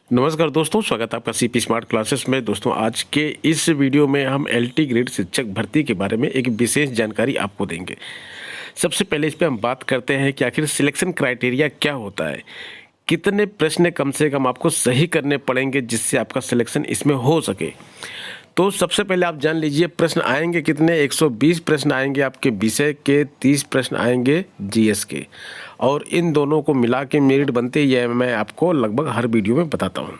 नमस्कार दोस्तों, स्वागत है आपका सीपी स्मार्ट क्लासेस में। दोस्तों, आज के इस वीडियो में हम एलटी ग्रेड शिक्षक भर्ती के बारे में एक विशेष जानकारी आपको देंगे। सबसे पहले इस पे हम बात करते हैं कि आखिर सिलेक्शन क्राइटेरिया क्या होता है, कितने प्रश्न कम से कम आपको सही करने पड़ेंगे जिससे आपका सिलेक्शन इसमें हो सके। तो सबसे पहले आप जान लीजिए प्रश्न आएंगे कितने। 120 प्रश्न आएंगे आपके विषय के, 30 प्रश्न आएंगे जीएस के, और इन दोनों को मिला के मेरिट बनते ये मैं आपको लगभग हर वीडियो में बताता हूँ।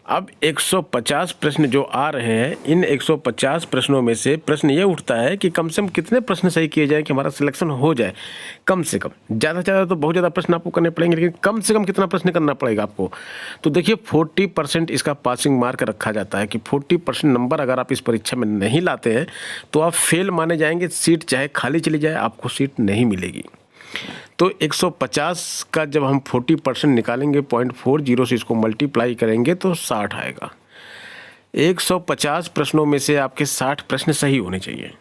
अब 150 प्रश्न जो आ रहे हैं, इन 150 प्रश्नों में से प्रश्न ये उठता है कि कम से कम कितने प्रश्न सही किए जाए कि हमारा सिलेक्शन हो जाए। कम से कम, ज़्यादा से ज़्यादा तो बहुत ज़्यादा प्रश्न आपको करने पड़ेंगे, लेकिन कम से कम कितना प्रश्न करना पड़ेगा आपको। तो देखिए 40% इसका पासिंग मार्क रखा जाता है कि 40% नंबर अगर आप इस परीक्षा में नहीं लाते हैं तो आप फेल माने जाएंगे। सीट चाहे खाली चली जाए, आपको सीट नहीं मिलेगी। तो 150 का जब हम 40% निकालेंगे, 0.40 से इसको मल्टीप्लाई करेंगे तो 60 आएगा। 150 प्रश्नों में से आपके 60 प्रश्न सही होने चाहिए।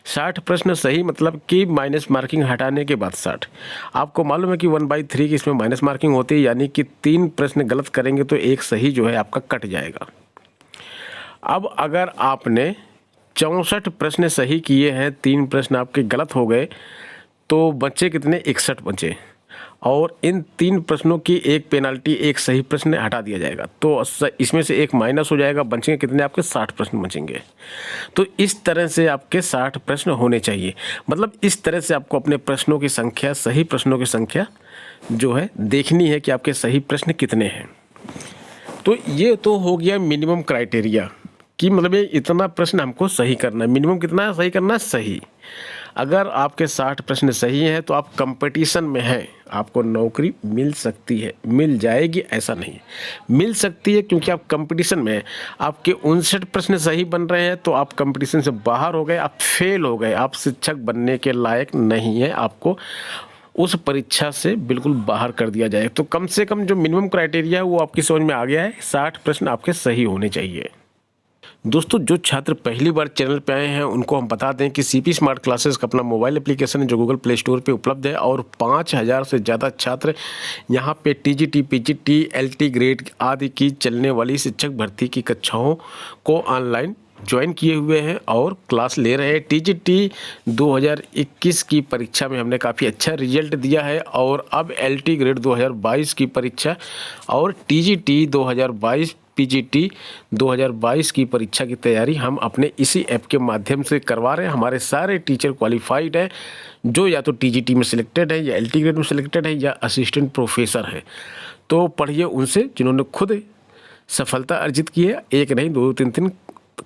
60 प्रश्न सही मतलब कि माइनस मार्किंग हटाने के बाद 60। आपको मालूम है कि 1/3 की इसमें माइनस मार्किंग होती है, यानी कि 3 प्रश्न गलत करेंगे तो एक सही जो है आपका कट जाएगा। अब अगर आपने 64 प्रश्न सही किए हैं, 3 प्रश्न आपके गलत हो गए, तो बचे कितने? 61 बचे। और इन 3 प्रश्नों की एक पेनाल्टी, एक सही प्रश्न हटा दिया जाएगा, तो इसमें से एक माइनस हो जाएगा। बचेंगे कितने? आपके 60 प्रश्न बचेंगे। तो इस तरह से आपके 60 प्रश्न होने चाहिए। मतलब इस तरह से आपको अपने प्रश्नों की संख्या, सही प्रश्नों की संख्या जो है देखनी है कि आपके सही प्रश्न कितने हैं। तो ये तो हो गया मिनिमम क्राइटेरिया कि मतलब ये इतना प्रश्न हमको सही करना है। मिनिमम कितना सही करना है? सही। अगर आपके 60 प्रश्न सही हैं तो आप कंपटीशन में हैं, आपको नौकरी मिल सकती है। मिल जाएगी ऐसा नहीं, मिल सकती है, क्योंकि आप कंपटीशन में हैं। आपके 59 प्रश्न सही बन रहे हैं तो आप कंपटीशन से बाहर हो गए, आप फेल हो गए, आप शिक्षक बनने के लायक नहीं है। आपको उस परीक्षा से बिल्कुल बाहर कर दिया जाए। तो कम से कम जो मिनिमम क्राइटेरिया है वो आपकी समझ में आ गया है। 60 प्रश्न आपके सही होने चाहिए। दोस्तों, जो छात्र पहली बार चैनल पे आए हैं उनको हम बता दें कि सीपी स्मार्ट क्लासेस का अपना मोबाइल एप्लीकेशन है जो गूगल प्ले स्टोर पे उपलब्ध है, और 5000 से ज़्यादा छात्र यहाँ पे टीजीटी, पीजीटी, एलटी ग्रेड आदि की चलने वाली शिक्षक भर्ती की कक्षाओं को ऑनलाइन ज्वाइन किए हुए हैं और क्लास ले रहे हैं। टीजीटी 2021 की परीक्षा में हमने काफ़ी अच्छा रिजल्ट दिया है, और अब एलटी ग्रेड 2022 की परीक्षा और टीजीटी 2022, पीजीटी 2022 की परीक्षा की तैयारी हम अपने इसी ऐप के माध्यम से करवा रहे हैं। हमारे सारे टीचर क्वालिफाइड हैं, जो या तो टीजीटी में सिलेक्टेड है, या एलटी ग्रेड में सिलेक्टेड है, या असिस्टेंट प्रोफेसर है। तो पढ़िए उनसे जिन्होंने खुद सफलता अर्जित की है। एक नहीं, 2-3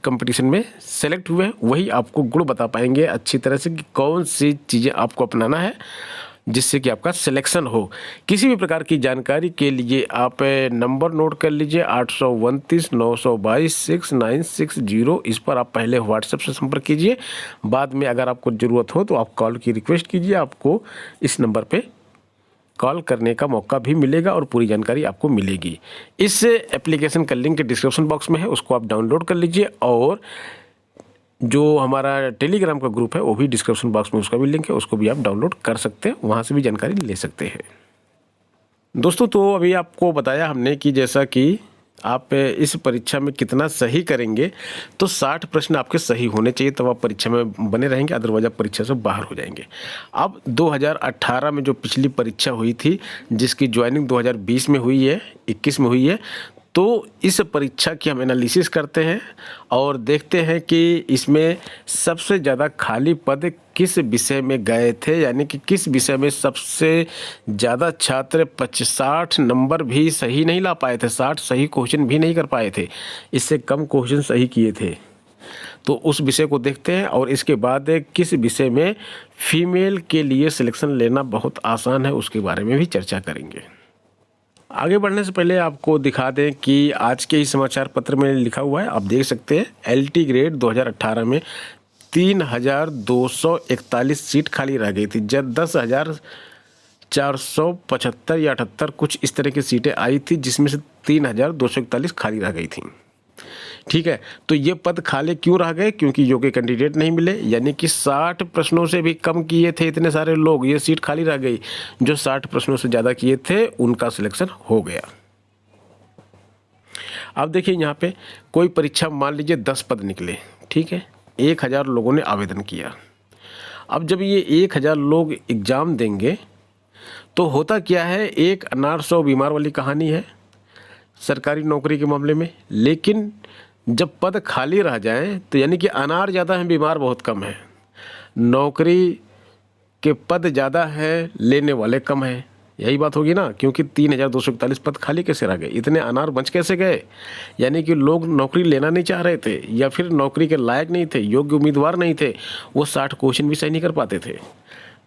कंपटीशन में सेलेक्ट हुए हैं। वही आपको गुण बता पाएंगे अच्छी तरह से कि कौन सी चीज़ें आपको अपनाना है जिससे कि आपका सिलेक्शन हो। किसी भी प्रकार की जानकारी के लिए आप नंबर नोट कर लीजिए, 829 922 6960। इस पर आप पहले व्हाट्सएप से संपर्क कीजिए। बाद में अगर आपको ज़रूरत हो तो आप कॉल की रिक्वेस्ट कीजिए, आपको इस नंबर पे कॉल करने का मौका भी मिलेगा और पूरी जानकारी आपको मिलेगी। इस एप्लीकेशन का लिंक डिस्क्रिप्शन बॉक्स में है, उसको आप डाउनलोड कर लीजिए, और जो हमारा टेलीग्राम का ग्रुप है वो भी डिस्क्रिप्शन बॉक्स में उसका भी लिंक है, उसको भी आप डाउनलोड कर सकते हैं, वहाँ से भी जानकारी ले सकते हैं। दोस्तों, तो अभी आपको बताया हमने कि जैसा कि आप इस परीक्षा में कितना सही करेंगे, तो 60 प्रश्न आपके सही होने चाहिए, तब आप परीक्षा में बने रहेंगे, अदरवाइज आप परीक्षा से बाहर हो जाएंगे। अब 2018 में जो पिछली परीक्षा हुई थी, जिसकी ज्वाइनिंग 2020 में हुई है, 21 में हुई है, तो इस परीक्षा की हम एनालिसिस करते हैं और देखते हैं कि इसमें सबसे ज़्यादा खाली पद किस विषय में गए थे, यानी कि किस विषय में सबसे ज़्यादा छात्र 60 नंबर भी सही नहीं ला पाए थे, 60 सही क्वेश्चन भी नहीं कर पाए थे, इससे कम क्वेश्चन सही किए थे। तो उस विषय को देखते हैं, और इसके बाद किस विषय में फीमेल के लिए सिलेक्शन लेना बहुत आसान है उसके बारे में भी चर्चा करेंगे। आगे बढ़ने से पहले आपको दिखा दें कि आज के ही समाचार पत्र में लिखा हुआ है, आप देख सकते हैं। एलटी ग्रेड 2018 में 3241 सीट खाली रह गई थी, जब 10,475 या 78 कुछ इस तरह की सीटें आई थी, जिसमें से 3241 खाली रह गई थी। ठीक है, तो ये पद खाली क्यों रह गए? क्योंकि योग्य कैंडिडेट नहीं मिले, यानी कि 60 प्रश्नों से भी कम किए थे इतने सारे लोग, ये सीट खाली रह गई। जो 60 प्रश्नों से ज़्यादा किए थे उनका सिलेक्शन हो गया। अब देखिए यहाँ पे कोई परीक्षा मान लीजिए 10 पद निकले, ठीक है, 1000 लोगों ने आवेदन किया। अब जब ये 1000 लोग एग्ज़ाम देंगे तो होता क्या है, एक अनार 100 बीमार वाली कहानी है सरकारी नौकरी के मामले में। लेकिन जब पद खाली रह जाएं तो यानी कि अनार ज़्यादा है, बीमार बहुत कम है, नौकरी के पद ज़्यादा है, लेने वाले कम हैं। यही बात होगी ना, क्योंकि 3241 पद खाली कैसे रह गए, इतने अनार बच कैसे गए? यानी कि लोग नौकरी लेना नहीं चाह रहे थे या फिर नौकरी के लायक नहीं थे, योग्य उम्मीदवार नहीं थे, वो 60 क्वेश्चन भी सही नहीं कर पाते थे।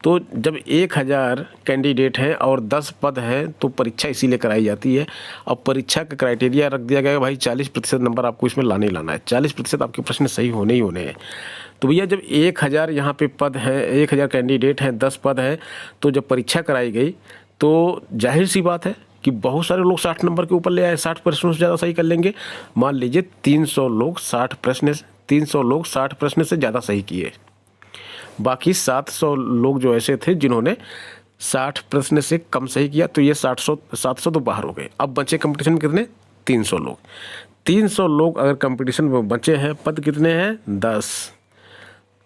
तो जब 1000 कैंडिडेट हैं और 10 पद हैं तो परीक्षा इसीलिए कराई जाती है। अब परीक्षा का क्राइटेरिया रख दिया गया है भाई 40% नंबर आपको इसमें लाने ही लाना है, 40% आपके प्रश्न सही होने ही होने हैं। तो भैया जब 1000 यहाँ पे पद हैं, 1000 कैंडिडेट हैं, 10 पद हैं, तो जब परीक्षा कराई गई तो जाहिर सी बात है कि बहुत सारे लोग 60 नंबर के ऊपर ले आए, 60 प्रश्नों से ज़्यादा सही कर लेंगे। मान लीजिए 300 लोग 60 प्रश्न से ज़्यादा सही किए, बाकी 700 लोग जो ऐसे थे जिन्होंने 60 प्रश्न से कम सही किया, तो ये 700 तो बाहर हो गए। अब बचे कंपटीशन में कितने? 300 लोग। 300 लोग अगर कंपटीशन में बचे हैं, पद कितने हैं? 10।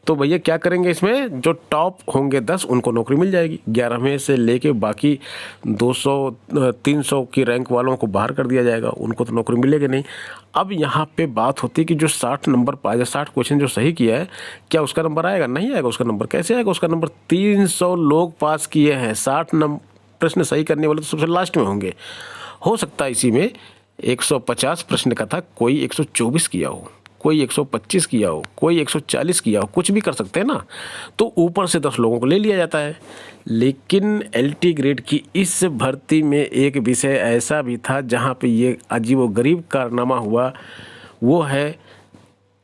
तो भैया क्या करेंगे इसमें, जो टॉप होंगे 10 उनको नौकरी मिल जाएगी, 11वें से लेके बाकी 200-300 की रैंक वालों को बाहर कर दिया जाएगा, उनको तो नौकरी मिलेगी नहीं। अब यहाँ पे बात होती है कि जो 60 नंबर पाया, 60 क्वेश्चन जो सही किया है, क्या उसका नंबर आएगा? नहीं आएगा। उसका नंबर कैसे आएगा? उसका नंबर 300 लोग पास किए हैं, 60 प्रश्न सही करने वाले तो सबसे लास्ट में होंगे। हो सकता है इसी में 150 प्रश्न का था, कोई 124 किया हो, कोई 125 किया हो, कोई 140 किया हो, कुछ भी कर सकते हैं ना। तो ऊपर से 10 लोगों को ले लिया जाता है। लेकिन एलटी ग्रेड की इस भर्ती में एक विषय ऐसा भी था जहाँ पे ये अजीबोगरीब कारनामा हुआ, वो है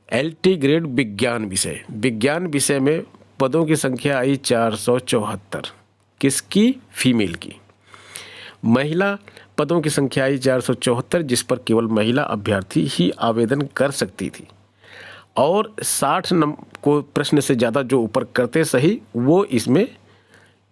एलटी ग्रेड विज्ञान विषय। विज्ञान विषय में पदों की संख्या आई 474। किसकी? फीमेल की। महिला पदों की संख्या आई 474, जिस पर केवल महिला अभ्यर्थी ही आवेदन कर सकती थी। और 60 को प्रश्न से ज़्यादा जो ऊपर करते सही, वो इसमें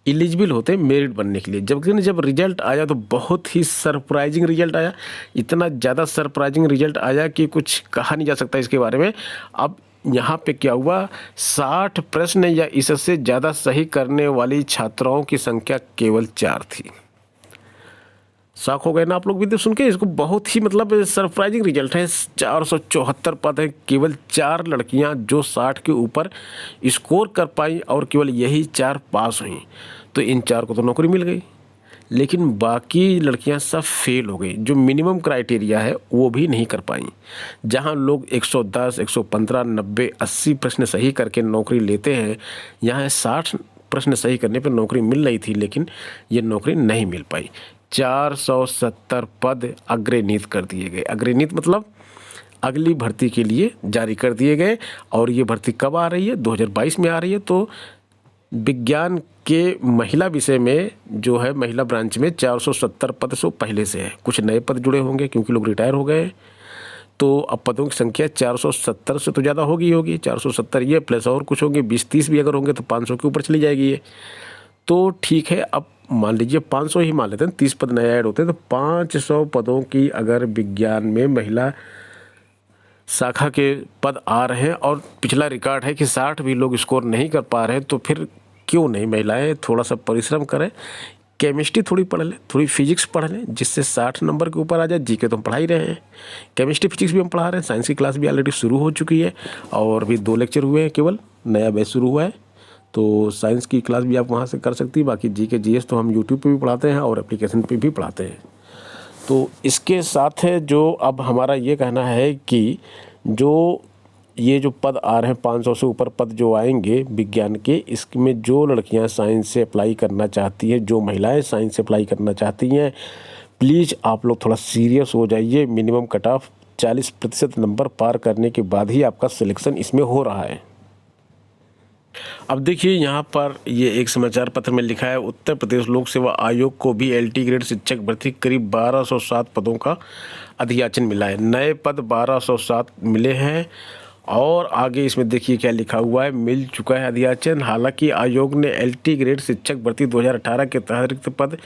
एलिजिबल होते मेरिट बनने के लिए। जब रिजल्ट आया तो बहुत ही सरप्राइजिंग रिजल्ट आया, इतना ज़्यादा सरप्राइजिंग रिजल्ट आया कि कुछ कहा नहीं जा सकता इसके बारे में। अब यहाँ पे क्या हुआ, 60 प्रश्न या इससे ज़्यादा सही करने वाली छात्राओं की संख्या केवल 4 थी। शॉक हो गए ना आप लोग भी तो सुन के इसको? बहुत ही मतलब सरप्राइजिंग रिजल्ट है। 474 पद है, केवल 4 लड़कियां जो 60 के ऊपर स्कोर कर पाई और केवल यही 4 पास हुई। तो इन 4 को तो नौकरी मिल गई, लेकिन बाकी लड़कियां सब फेल हो गई। जो मिनिमम क्राइटेरिया है वो भी नहीं कर पाई। जहां लोग 110, 115, 90, 80 प्रश्न सही करके नौकरी लेते हैं, यहाँ 60 प्रश्न सही करने पर नौकरी मिल रही थी, लेकिन ये नौकरी नहीं मिल पाई। 470 पद अग्रनीत कर दिए गए। अग्रनीत मतलब अगली भर्ती के लिए जारी कर दिए गए। और ये भर्ती कब आ रही है? 2022 में आ रही है। तो विज्ञान के महिला विषय में जो है, महिला ब्रांच में 470 पद सो पहले से है, कुछ नए पद जुड़े होंगे क्योंकि लोग रिटायर हो गए। तो अब पदों की संख्या 470 से तो ज़्यादा होगी। 470 ये प्लस और कुछ होंगे, 20-30 भी अगर होंगे तो 500 के ऊपर चली जाएगी ये। तो ठीक है, अब मान लीजिए 500 ही मान लेते हैं, 30 पद नए ऐड होते हैं, तो 500 पदों की अगर विज्ञान में महिला शाखा के पद आ रहे हैं और पिछला रिकॉर्ड है कि 60 भी लोग स्कोर नहीं कर पा रहे हैं, तो फिर क्यों नहीं महिलाएं थोड़ा सा परिश्रम करें, केमिस्ट्री थोड़ी पढ़ लें, थोड़ी फिजिक्स पढ़ लें, जिससे 60 नंबर के ऊपर आ जाए। जीके तो हम पढ़ा ही रहे हैं, केमिस्ट्री फिजिक्स भी हम पढ़ा रहे हैं, साइंस की क्लास भी ऑलरेडी शुरू हो चुकी है और भी 2 लेक्चर हुए हैं, केवल नया बैच शुरू हुआ है। तो साइंस की क्लास भी आप वहाँ से कर सकती है। बाकी जीके जीएस तो हम यूट्यूब पे भी पढ़ाते हैं और एप्लीकेशन पे भी पढ़ाते हैं। तो इसके साथ है जो अब हमारा ये कहना है कि जो ये जो पद आ रहे हैं 500 से ऊपर पद जो आएंगे विज्ञान के, इसमें जो लड़कियां साइंस से अप्लाई करना चाहती हैं, जो महिलाएं साइंस से अप्लाई करना चाहती हैं, प्लीज़ आप लोग थोड़ा सीरियस हो जाइए। मिनिमम कट ऑफ 40% नंबर पार करने के बाद ही आपका सिलेक्शन इसमें हो रहा है। अब देखिए यहाँ पर ये एक समाचार पत्र में लिखा है, उत्तर प्रदेश लोक सेवा आयोग को भी एलटी ग्रेड शिक्षक भर्ती करीब 1207 पदों का अधियाचन मिला है। नए पद 1207 मिले हैं और आगे इसमें देखिए क्या लिखा हुआ है, मिल चुका है अध्याचन। हालांकि आयोग ने LT ग्रेड शिक्षक भर्ती 2018 के तहत रिक्त पद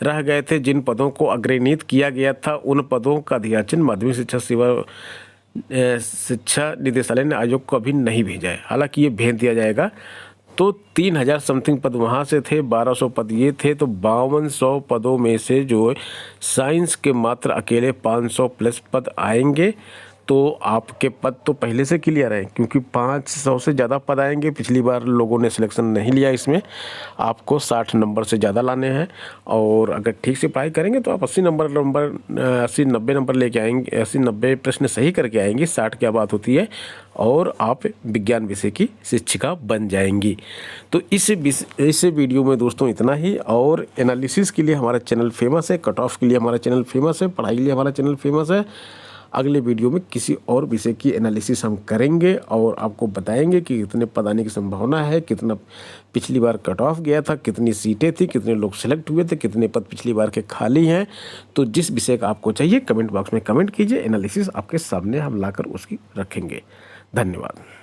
रह गए थे जिन पदों को अग्रनीत किया गया था, उन पदों का अध्याचन माध्यमिक शिक्षा निदेशालय ने आयोग को अभी नहीं भेजा है। हालांकि ये भेज दिया जाएगा। तो 3000 समथिंग पद वहाँ से थे, 1200 पद ये थे, तो 5200 पदों में से जो साइंस के मात्र अकेले 500 प्लस पद आएंगे। तो आपके पद तो पहले से क्लियर है, क्योंकि 500 से ज़्यादा पद आएंगे। पिछली बार लोगों ने सिलेक्शन नहीं लिया, इसमें आपको 60 नंबर से ज़्यादा लाने हैं। और अगर ठीक से पढ़ाई करेंगे तो आप 80-90 नंबर लेके आएंगे, 80-90 प्रश्न सही करके आएंगे, 60 क्या बात होती है, और आप विज्ञान विषय की शिक्षिका बन जाएंगी। तो इस वीडियो में दोस्तों इतना ही। और एनालिसिस के लिए हमारा चैनल फेमस है, कट ऑफ के लिए हमारा चैनल फेमस है, पढ़ाई के लिए हमारा चैनल फेमस है। अगले वीडियो में किसी और विषय की एनालिसिस हम करेंगे और आपको बताएंगे कि कितने पद आने की संभावना है, कितना पिछली बार कट ऑफ गया था, कितनी सीटें थी, कितने लोग सेलेक्ट हुए थे, कितने पद पिछली बार के खाली हैं। तो जिस विषय का आपको चाहिए कमेंट बॉक्स में कमेंट कीजिए, एनालिसिस आपके सामने हम लाकर उसकी रखेंगे। धन्यवाद।